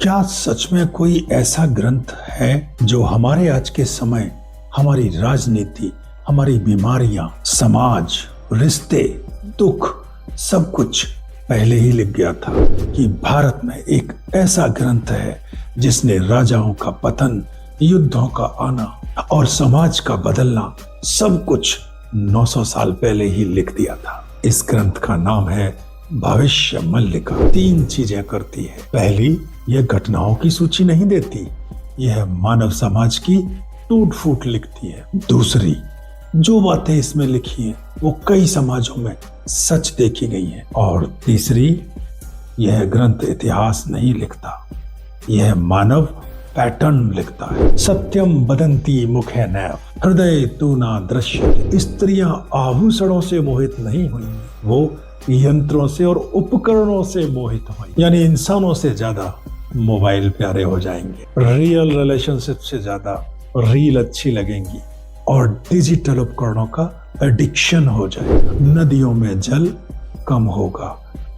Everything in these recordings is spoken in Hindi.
क्या सच में कोई ऐसा ग्रंथ है जो हमारे आज के समय, हमारी राजनीति, हमारी बीमारियां, समाज, रिश्ते, दुख, सब कुछ पहले ही लिख गया था कि भारत में एक ऐसा ग्रंथ है जिसने राजाओं का पतन, युद्धों का आना और समाज का बदलना सब कुछ 900 साल पहले ही लिख दिया था। इस ग्रंथ का नाम है भविष्य मल्लिका। 3 चीजें करती है। पहली, यह घटनाओं की सूची नहीं देती, यह मानव समाज की टूट फूट लिखती है। दूसरी, जो बातें इसमें लिखी हैं वो कई समाजों में सच देखी गई हैं। और तीसरी, यह ग्रंथ इतिहास नहीं लिखता, यह मानव पैटर्न लिखता है। सत्यम वदन्ति मुखे नैव हृदय तू ना दृश्यते। स्त्रियां आभूषणों से मोहित नहीं हुई, वो यंत्रों से और उपकरणों से मोहित हुई। यानी इंसानों से ज्यादा मोबाइल प्यारे हो जाएंगे, रियल रिलेशनशिप से ज्यादा रील अच्छी लगेंगी और डिजिटल उपकरणों का एडिक्शन हो जाएगा। नदियों में जल कम होगा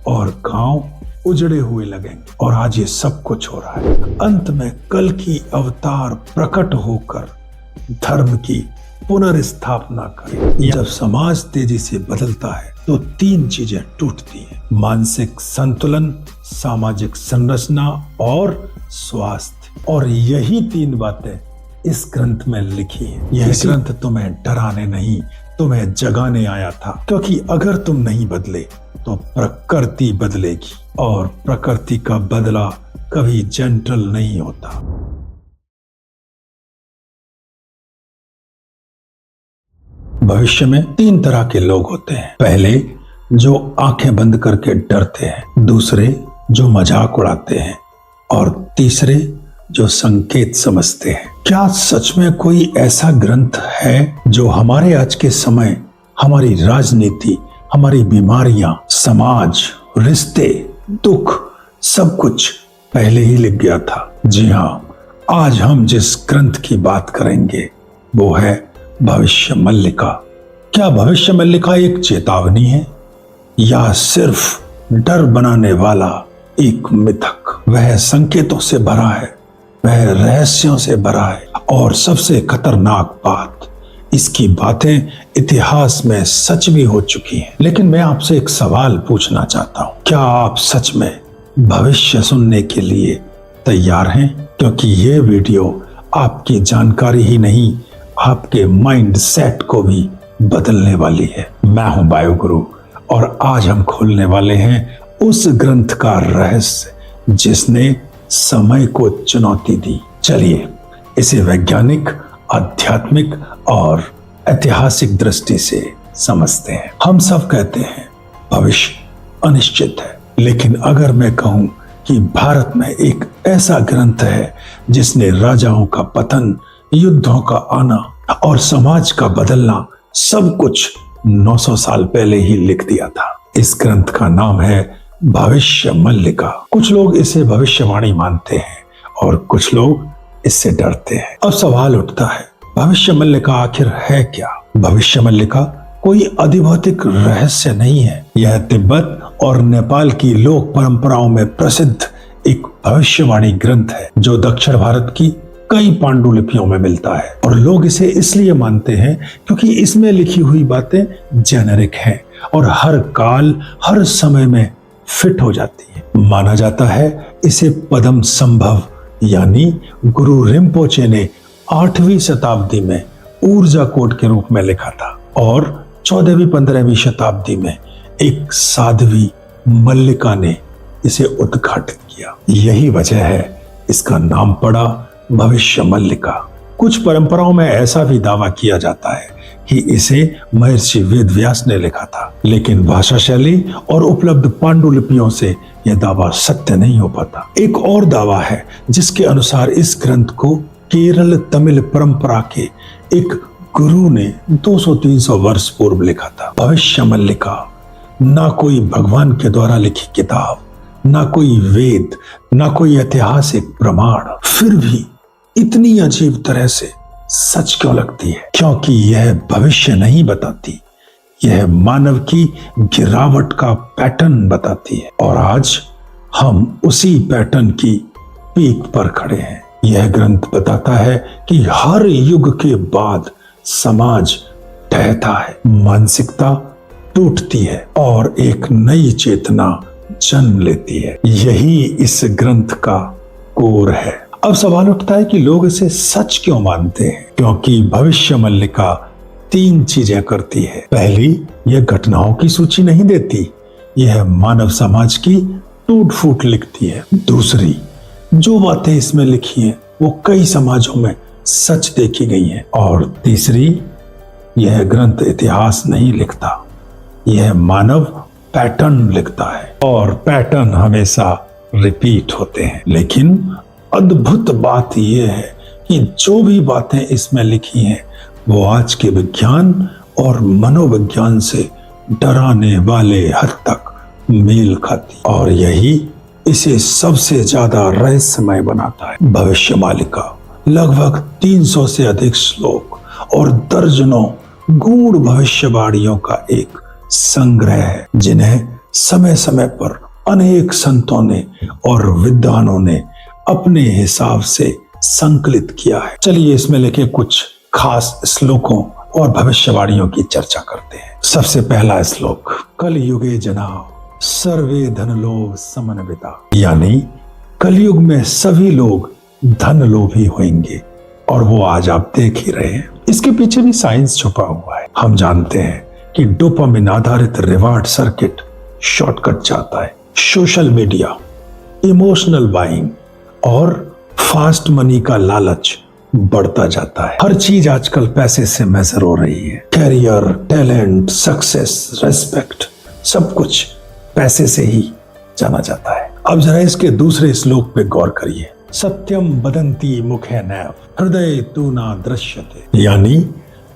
और गांव उजड़े हुए लगेंगे। और आज ये सब कुछ हो रहा है। अंत में कल की अवतार प्रकट होकर धर्म की पुनर्स्थापना करे। जब समाज तेजी से बदलता है तो 3 चीजें टूटती हैं: मानसिक संतुलन, सामाजिक संरचना और स्वास्थ्य। और यही 3 बातें इस ग्रंथ में लिखी है। यह ग्रंथ तुम्हें डराने नहीं, तुम्हें जगाने आया था, क्योंकि अगर तुम नहीं बदले तो प्रकृति बदलेगी और प्रकृति का बदला कभी जेंटल नहीं होता। भविष्य में 3 तरह के लोग होते हैं। पहले, जो आंखें बंद करके डरते हैं। दूसरे, जो मजाक उड़ाते हैं। और तीसरे, जो संकेत समझते हैं। क्या सच में कोई ऐसा ग्रंथ है जो हमारे आज के समय, हमारी राजनीति, हमारी बीमारियां, समाज, रिश्ते, दुख, सब कुछ पहले ही लिख गया था? जी हाँ, आज हम जिस ग्रंथ की बात करेंगे वो है भविष्य मल्लिका। क्या भविष्य मल्लिका एक चेतावनी है या सिर्फ डर बनाने वाला एक मिथक? वह संकेतों से भरा है, वह रहस्यों से भरा है और सबसे खतरनाक बात, इसकी बातें इतिहास में सच भी हो चुकी हैं। लेकिन मैं आपसे एक सवाल पूछना चाहता हूं, क्या आप सच में भविष्य सुनने के लिए तैयार हैं? क्योंकि ये वीडियो आपकी जानकारी ही नहीं, आपके माइंड सेट को भी बदलने वाली है। मैं हूं बायोगुरु और आज हम खोलने वाले हैं उस ग्रंथ का रहस्य जिसने समय को चुनौती दी। चलिए इसे वैज्ञानिक, आध्यात्मिक और ऐतिहासिक दृष्टि से समझते हैं। हम सब कहते हैं भविष्य अनिश्चित है, लेकिन अगर मैं कहूं कि भारत में एक ऐसा ग्रंथ है जिसने राजाओं का पतन, युद्धों का आना और समाज का बदलना सब कुछ 900 साल पहले ही लिख दिया था। इस ग्रंथ का नाम है भविष्य मल्लिका। कुछ लोग इसे भविष्यवाणी मानते हैं और कुछ लोग इससे डरते हैं। अब सवाल उठता है, भविष्य मल्लिका आखिर है क्या? भविष्य मल्लिका कोई अधिभौतिक रहस्य नहीं है। यह तिब्बत और नेपाल की लोक परंपराओं में प्रसिद्ध एक भविष्यवाणी ग्रंथ है जो दक्षिण भारत की कई पांडुलिपियों में मिलता है। और लोग इसे इसलिए मानते हैं क्योंकि इसमें लिखी हुई बातें जेनेरिक हैं और हर काल, हर समय में फिट हो जाती है। माना जाता है इसे पदम संभव यानी गुरु रिम्पोचे ने 8वीं शताब्दी में ऊर्जा कोड के रूप में लिखा था और 14वीं 15वीं शताब्दी में एक साध्वी मल्लिका ने इसे उद्घाटित किया। यही वजह है इसका नाम पड़ा भविष्य मल्लिका। कुछ परंपराओं में ऐसा भी दावा किया जाता है कि इसे महर्षि वेदव्यास ने लिखा था, लेकिन भाषा शैली और उपलब्ध पांडुलिपियों से यह दावा सत्य नहीं हो पाता। एक और दावा है जिसके अनुसार इस ग्रंथ को केरल तमिल परंपरा के एक गुरु ने 200-300 वर्ष पूर्व लिखा था। भविष्य मल्लिका ना कोई भगवान के द्वारा लिखी किताब, ना कोई वेद, ना कोई ऐतिहासिक प्रमाण, फिर भी इतनी अजीब तरह से सच क्यों लगती है? क्योंकि यह भविष्य नहीं बताती, यह मानव की गिरावट का पैटर्न बताती है। और आज हम उसी पैटर्न की पीक पर खड़े हैं। यह ग्रंथ बताता है कि हर युग के बाद समाज ढहता है, मानसिकता टूटती है और एक नई चेतना जन्म लेती है। यही इस ग्रंथ का कोर है। अब सवाल उठता है कि लोग इसे सच क्यों मानते हैं? क्योंकि भविष्य मल्लिका 3 चीजें करती है। पहली, यह घटनाओं की सूची नहीं देती, यह मानव समाज की टूट फूट लिखती है। दूसरी, जो बातें इसमें लिखी हैं वो कई समाजों में सच देखी गई हैं। और तीसरी, यह ग्रंथ इतिहास नहीं लिखता, यह मानव पैटर्न लिखता है और पैटर्न हमेशा रिपीट होते हैं। लेकिन अद्भुत बात यह है कि जो भी बातें इसमें लिखी हैं वो आज के विज्ञान और मनोविज्ञान से डराने वाले हद तक मेल खाती, और यही इसे सबसे ज्यादा रहस्यमय बनाता है। भविष्य मालिका लगभग 300 से अधिक श्लोक और दर्जनों गूढ़ भविष्यवाणियों का एक संग्रह है, जिन्हें समय समय पर अनेक संतों ने और विद्वानों ने अपने हिसाब से संकलित किया है। चलिए इसमें लिखे कुछ खास श्लोकों और भविष्यवाणियों की चर्चा करते हैं। सबसे पहला श्लोक, कलयुगे जना सर्वे धन लोभ समन्विता, यानी कलयुग में सभी लोग धन लोभी होंगे और वो आज आप देख ही रहे हैं। इसके पीछे भी साइंस छुपा हुआ है। हम जानते हैं कि डोपामिन आधारित रिवार्ड सर्किट शॉर्टकट चाहता है। सोशल मीडिया, इमोशनल बाइंग और फास्ट मनी का लालच बढ़ता जाता है। हर चीज आजकल पैसे से मेजर हो रही है। कैरियर, टैलेंट, सक्सेस, रेस्पेक्ट, सब कुछ पैसे से ही जाना जाता है। अब जरा इसके दूसरे श्लोक पे गौर करिए, सत्यम वदन्ति मुखे नैव हृदय तु न दृश्यते, यानी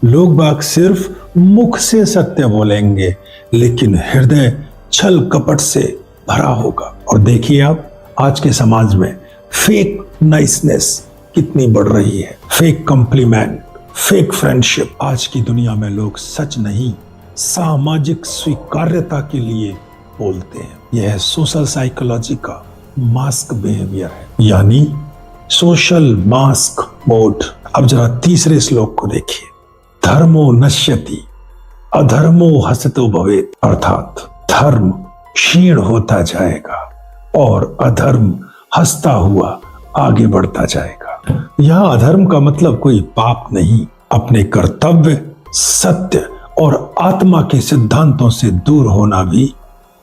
लोग बाग सिर्फ मुख से सत्य बोलेंगे लेकिन हृदय छल कपट से भरा होगा। और देखिए आप आज के समाज में फेक नाइसनेस कितनी बढ़ रही है, फेक कॉम्प्लीमेंट, फेक फ्रेंडशिप। आज की दुनिया में लोग सच नहीं, सामाजिक स्वीकार्यता के लिए बोलते हैं। यह सोशल साइकोलॉजी का मास्क बिहेवियर है, यानी सोशल मास्क मोड। अब जरा तीसरे श्लोक को देखिए, धर्मो नश्यति अधर्मो हसतो भवेत्, अर्थात धर्म क्षीण होता जाएगा और अधर्म हंसता हुआ आगे बढ़ता जाएगा। यह अधर्म का मतलब कोई पाप नहीं, अपने कर्तव्य, सत्य और आत्मा के सिद्धांतों से दूर होना भी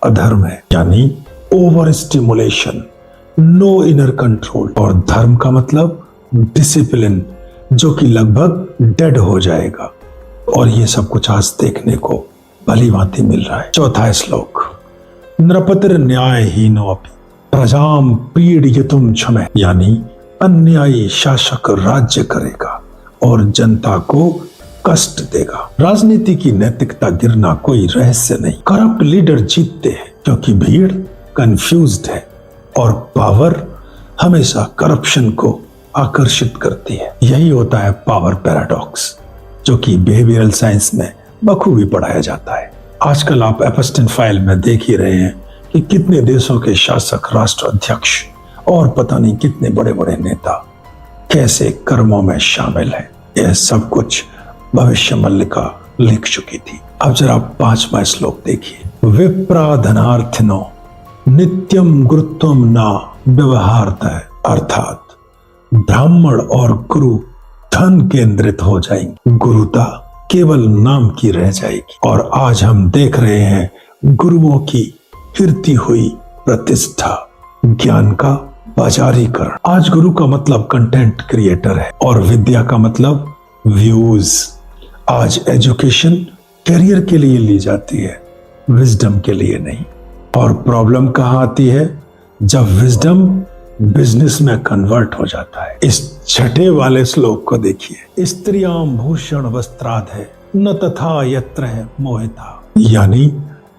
अधर्म है, यानी over stimulation, no inner control. और धर्म का मतलब डिसिप्लिन, जो कि लगभग डेड हो जाएगा। और ये सब कुछ आज देखने को भली भांति मिल रहा है। चौथा श्लोक, नृपतिर न्यायहीनो अपि प्रजाम पीड़यितुम क्षमे, यानी अन्यायी शासक राज्य करेगा और जनता को कष्ट देगा। राजनीति की नैतिकता गिरना कोई रहस्य नहीं। करप्ट लीडर जीतते हैं क्योंकि भीड़ कंफ्यूज्ड है और पावर हमेशा करप्शन को आकर्षित करती है। यही होता है पावर पैराडॉक्स, जो कि बिहेवियरल साइंस में बखूबी पढ़ाया जाता है। आजकल आप एपस्टीन फाइल में देख ही रहे हैं कि कितने देशों के शासक, राष्ट्र अध्यक्ष और पता नहीं कितने बड़े बड़े नेता कैसे कर्मों में शामिल हैं। यह सब कुछ भविष्य मल्लिका लिख चुकी थी। अब जरा 5वां श्लोक देखिए, विप्रा धनार्थिनो नित्यम गुरुत्वम ना व्यवहारतः, अर्थात ब्राह्मण और गुरु धन केंद्रित हो जाएंगे, गुरुता केवल नाम की रह जाएगी। और आज हम देख रहे हैं गुरुओं की हिरती हुई प्रतिष्ठा, ज्ञान का बाजारीकरण। आज गुरु का मतलब कंटेंट क्रिएटर है और विद्या का मतलब व्यूज। आज एजुकेशन करियर के लिए ली जाती है, विजडम के लिए नहीं। और प्रॉब्लम कहाँ आती है? जब विजडम बिजनेस में कन्वर्ट हो जाता है। इस छठे वाले श्लोक को देखिए, स्त्रियां भूषण वस्त्राद है न तथा यत्र है मोहिता, यानी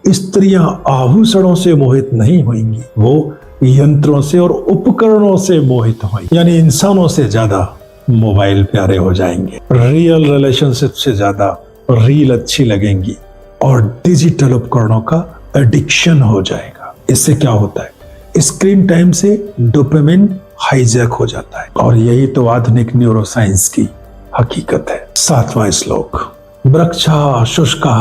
स्त्रियां आभूषणों से मोहित नहीं होंगी, वो यंत्रों से और उपकरणों से मोहित होंगी। यानी इंसानों से ज्यादा मोबाइल प्यारे हो जाएंगे, रियल रिलेशनशिप से ज्यादा रील अच्छी लगेंगी और डिजिटल उपकरणों का एडिक्शन हो जाएगा। इससे क्या होता है? स्क्रीन टाइम से डोपामिन हाईजैक हो जाता है। और यही तो आधुनिक न्यूरोसाइंस की हकीकत है। 7वां श्लोक, वृक्षा शुष्का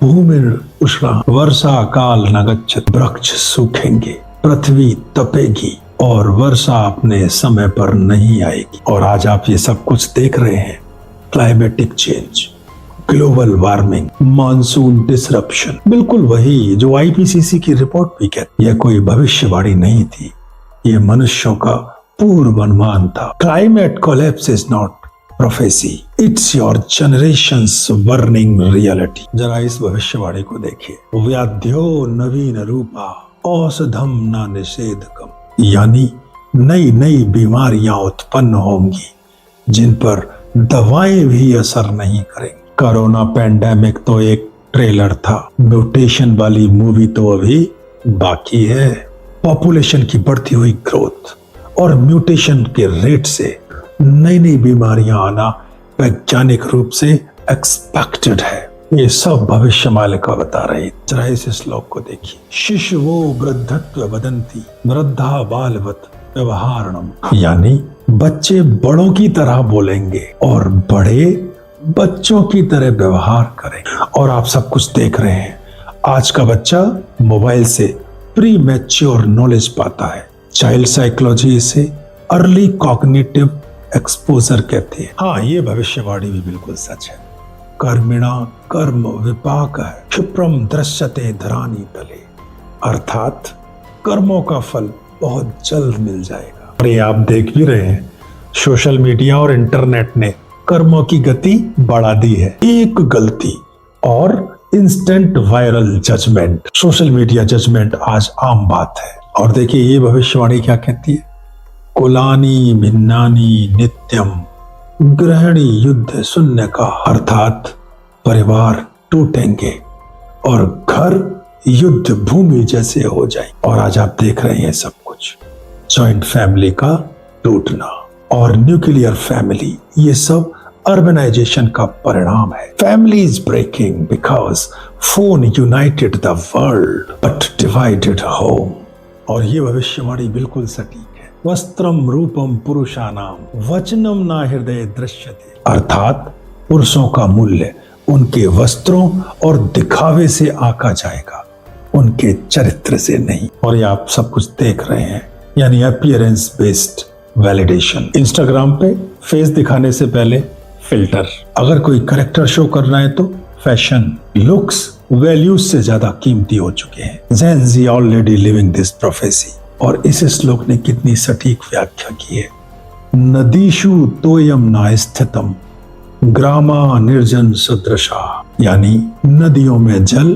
भूमिर उष्णा वर्षा काल न गच्छति। वृक्ष सूखेंगे, पृथ्वी तपेगी और वर्षा अपने समय पर नहीं आएगी। और आज आप ये सब कुछ देख रहे हैं, climatic change, global warming, monsoon disruption, बिल्कुल वही जो आईपीसीसी की रिपोर्ट भी कहती है। यह कोई भविष्यवाणी नहीं थी, ये मनुष्यों का पूर्वानुमान था। Climate collapse is not prophecy, it's your generations burning reality. जरा इस भविष्यवाणी को देखिए, व्याध्यो नवीन रूपा औषधम न निषेधकम, यानी नई नई बीमारियां उत्पन्न होंगी जिन पर दवाएं भी असर नहीं करेंगी। कोरोना पैंडेमिक तो एक ट्रेलर था, म्यूटेशन वाली मूवी तो अभी बाकी है। पॉपुलेशन की बढ़ती हुई ग्रोथ और म्यूटेशन के रेट से नई नई बीमारियां आना वैज्ञानिक रूप से एक्सपेक्टेड है। ये सब भविष्य मालिका बता रही। जरा इस श्लोक को देखिए, शिशुवो वृद्धत्व वदन्ति वृद्धा बालवत व्यवहारणम, यानी बच्चे बड़ों की तरह बोलेंगे और बड़े बच्चों की तरह व्यवहार करेंगे। और आप सब कुछ देख रहे हैं, आज का बच्चा मोबाइल से प्री मैच्योर नॉलेज पाता है। चाइल्ड साइकोलॉजी इसे अर्ली कॉग्निटिव एक्सपोजर कहती है। हाँ, ये भविष्यवाणी भी बिल्कुल सच है। कर्मिणा कर्म विपाक है, क्षिप्रम दृश्यते धरानी तले, अर्थात कर्मों का फल बहुत जल्द मिल जाएगा। और ये आप देख भी रहे हैं, सोशल मीडिया और इंटरनेट ने कर्मों की गति बढ़ा दी है। एक गलती और instant viral judgment, social media judgment आज आम बात है। और देखिए ये भविष्यवाणी क्या कहती है, कुलानी भिन्नानी नित्यम ग्रहणी युद्ध शून्य का, अर्थात परिवार टूटेंगे और घर युद्ध भूमि जैसे हो जाए। और आज आप देख रहे हैं सब कुछ, जॉइंट फैमिली का टूटना और न्यूक्लियर फैमिली, ये सब अर्बनाइजेशन का परिणाम है। Family is breaking because phone united the world but divided home. और ये भविष्यवाणी बिल्कुल सटीक है। वस्त्रम रूपम पुरुषानाम वचनम ना हृदय दृश्यते, अर्थात पुरुषों का मूल्य उनके वस्त्रों और दिखावे से आका जाएगा, उनके चरित्र से नहीं। और ये आप सब कुछ देख रहे हैं, यानी अपीयरेंस बेस्ड वैलिडेशन। इंस्टाग्राम पे फेस दिखाने से पहले फिल्टर, अगर कोई करेक्टर शो करना है तो फैशन, लुक्स वैल्यूज से ज्यादा कीमती हो चुके हैं। जेन जी ऑलरेडी लिविंग दिस प्रोफेसी। और इस श्लोक ने कितनी सटीक व्याख्या की है, नदीषु तोयम ना स्थितम ग्रामा निर्जन सदृशा, यानी नदियों में जल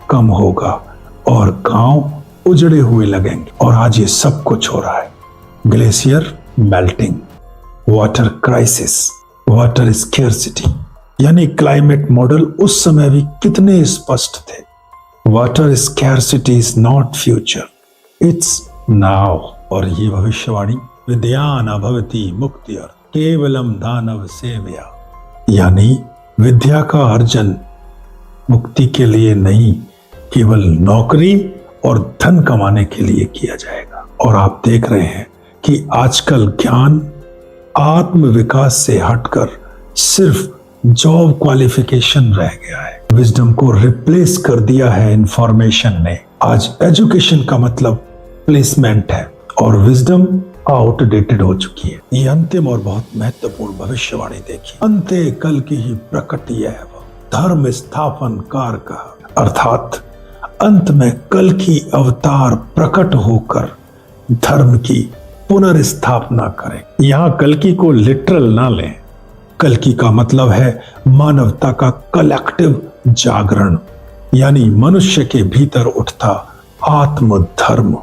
कम होगा और गांव उजड़े हुए लगेंगे। और आज ये सब कुछ हो रहा है। Glacier melting, water crisis, water scarcity, यानी क्लाइमेट मॉडल उस समय भी कितने स्पष्ट थे। Water scarcity is not future, it's now. और ये भविष्यवाणी विद्यान भवति मुक्तिर् केवलम दानव सेव्या, यानी विद्या का अर्जन मुक्ति के लिए नहीं, केवल नौकरी और धन कमाने के लिए किया जाएगा। और आप देख रहे हैं कि आजकल ज्ञान आत्म विकास से हटकर सिर्फ जॉब क्वालिफिकेशन रह गया है। विजडम को रिप्लेस कर दिया है इंफॉर्मेशन ने। आज एजुकेशन का मतलब प्लेसमेंट है और विजडम आउटडेटेड हो चुकी है। ये अंतिम और बहुत महत्वपूर्ण भविष्यवाणी देखिए, अंते कल की ही प्रकटीय धर्म स्थापन कारक, अर्थात अंत में कल की अवतार प्रकट होकर धर्म की पुनर्स्थापना करें। यहाँ कल्कि को लिटरल ना लें। कल्कि का मतलब है मानवता का कलेक्टिव जागरण, यानी मनुष्य के भीतर उठता आत्म धर्म,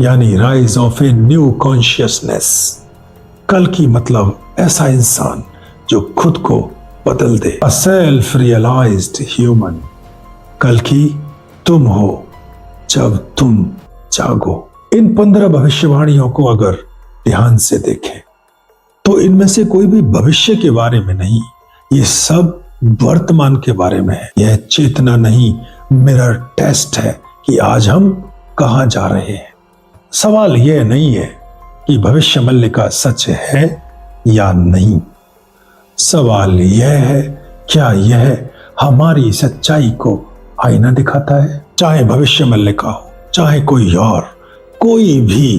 यानी rise of a new consciousness. कल्कि मतलब ऐसा इंसान जो खुद को बदल दे, अ सेल्फ रियलाइज्ड ह्यूमन। कल्कि तुम हो जब तुम जागो। इन 15 भविष्यवाणियों को अगर ध्यान से देखें तो इनमें से कोई भी भविष्य के बारे में नहीं, ये सब वर्तमान के बारे में है। यह चेतना नहीं, मिरर टेस्ट है कि आज हम कहां जा रहे हैं। सवाल यह नहीं है कि भविष्य मल्लिका सच है या नहीं। सवाल यह है, क्या यह हमारी सच्चाई को आईना दिखाता है? चाहे भविष्य मल्लिका हो, चाहे कोई और, कोई भी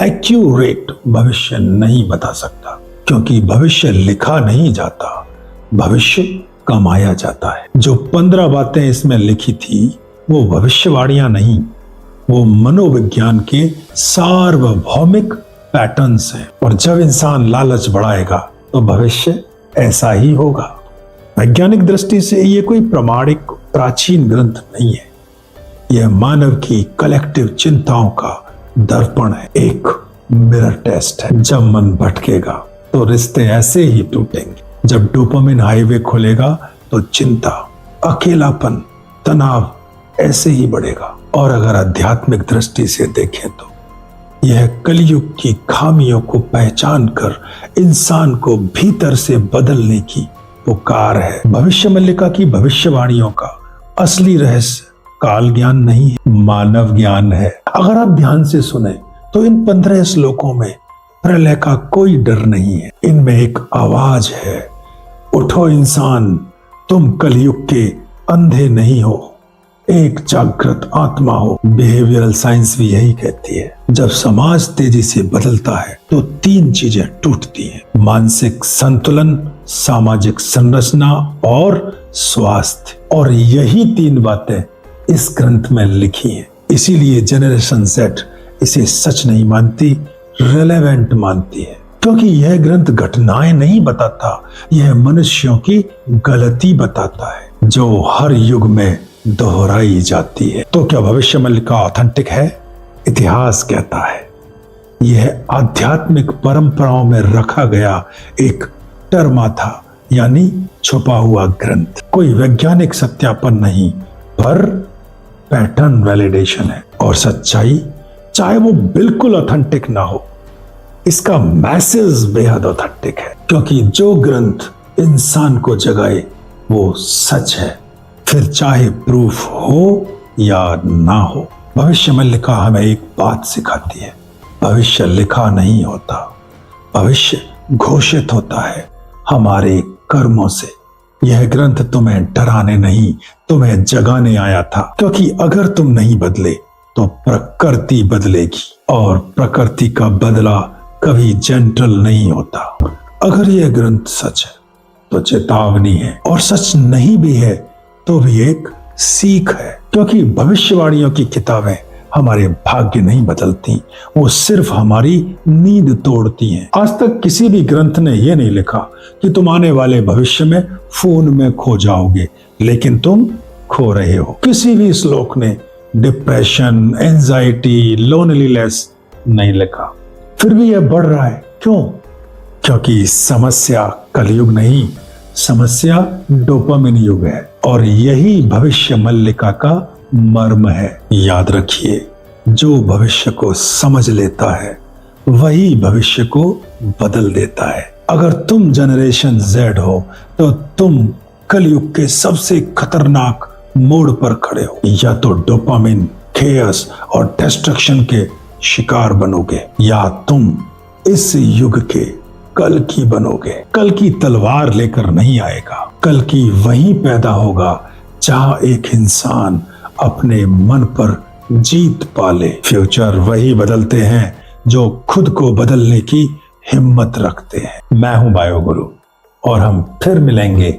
एक्यूरेट भविष्य नहीं बता सकता, क्योंकि भविष्य लिखा नहीं जाता, भविष्य कमाया जाता है। जो 15 बातें इसमें लिखी थी वो भविष्यवाणियां नहीं, वो मनोविज्ञान के सार्वभौमिक पैटर्न्स हैं। और जब इंसान लालच बढ़ाएगा तो भविष्य ऐसा ही होगा। वैज्ञानिक दृष्टि से ये कोई प्रमाणिक प्राचीन ग्रंथ नहीं है, यह मानव की कलेक्टिव चिंताओं का दर्पण है, एक मिरर टेस्ट है। जब मन भटकेगा तो रिश्ते ऐसे ही टूटेंगे, जब डोपामिन हाईवे खुलेगा तो चिंता, अकेलापन, तनाव ऐसे ही बढ़ेगा। और अगर आध्यात्मिक दृष्टि से देखें तो यह कलयुग की खामियों को पहचान कर इंसान को भीतर से बदलने की पुकार है। भविष्य मल्लिका की भविष्यवाणियों का असली रहस्य काल ज्ञान नहीं है, मानव ज्ञान है। अगर आप ध्यान से सुने तो इन 15 श्लोकों में प्रलय का कोई डर नहीं है। इनमें एक आवाज है, उठो इंसान, तुम कलयुग के अंधे नहीं हो, एक जागृत आत्मा हो। बिहेवियरल साइंस भी यही कहती है। जब समाज तेजी से बदलता है तो 3 चीजें टूटती हैं, मानसिक संतुलन, सामाजिक संरचना और स्वास्थ्य। और यही 3 बातें इस ग्रंथ में लिखी हैं। इसीलिए जनरेशन Z इसे सच नहीं मानती, रेलेवेंट मानती है, क्योंकि यह ग्रंथ घटनाएं नहीं बताता, यह मनुष्यों की गलती बताता है जो हर युग में दोहराई जाती है। तो क्या भविष्य मल्लिका ऑथेंटिक है? इतिहास कहता है यह आध्यात्मिक परंपराओं में रखा गया एक टर्मा था, यानी छुपा हुआ ग्रंथ। कोई वैज्ञानिक सत्यापन नहीं, पर पैटर्न वैलिडेशन है। और सच्चाई, चाहे वो बिल्कुल ऑथेंटिक ना हो, इसका मैसेज बेहद ऑथेंटिक है, क्योंकि जो ग्रंथ इंसान को जगाए वो सच है, फिर चाहे प्रूफ हो या ना हो। भविष्य मल्लिका हमें एक बात सिखाती है, भविष्य लिखा नहीं होता, भविष्य घोषित होता है हमारे कर्मों से। यह ग्रंथ तुम्हें डराने नहीं, तुम्हें जगाने आया था, क्योंकि अगर तुम नहीं बदले तो प्रकृति बदलेगी, और प्रकृति का बदला कभी जेंटल नहीं होता। अगर यह ग्रंथ सच है तो चेतावनी है, और सच नहीं भी है तो भी एक सीख है, क्योंकि भविष्यवाणियों की किताबें हमारे भाग्य नहीं बदलती, वो सिर्फ हमारी नींद तोड़ती हैं। आज तक किसी भी ग्रंथ ने यह नहीं लिखा कि तुम आने वाले भविष्य में फोन में खो जाओगे, लेकिन तुम खो रहे हो। किसी भी श्लोक ने डिप्रेशन, एंजाइटी, लोनलीनेस नहीं लिखा, फिर भी यह बढ़ रहा है। क्यों? क्योंकि समस्या कलयुग नहीं, समस्या डोपामिन युग है, और यही भविष्य मल्लिका का मर्म है। याद रखिए, जो भविष्य को समझ लेता है वही भविष्य को बदल देता है। अगर तुम जनरेशन Z हो तो तुम कलयुग के सबसे खतरनाक मोड़ पर खड़े हो, या तो डोपामिन, केयस और डिस्ट्रक्शन के शिकार बनोगे, या तुम इस युग के कल की बनोगे। कल की तलवार लेकर नहीं आएगा, कल की वहीं पैदा होगा जहां एक इंसान अपने मन पर जीत पाले। फ्यूचर वही बदलते हैं जो खुद को बदलने की हिम्मत रखते हैं। मैं हूं बायोगुरु, और हम फिर मिलेंगे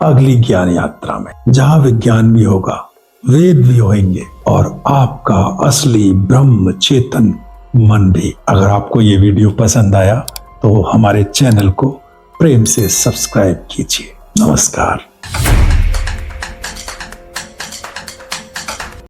अगली ज्ञान यात्रा में, जहां विज्ञान भी होगा, वेद भी होंगे, और आपका असली ब्रह्म चेतन मन भी। अगर आपको ये वीडियो पसंद आया तो हमारे चैनल को प्रेम से सब्सक्राइब कीजिए। नमस्कार।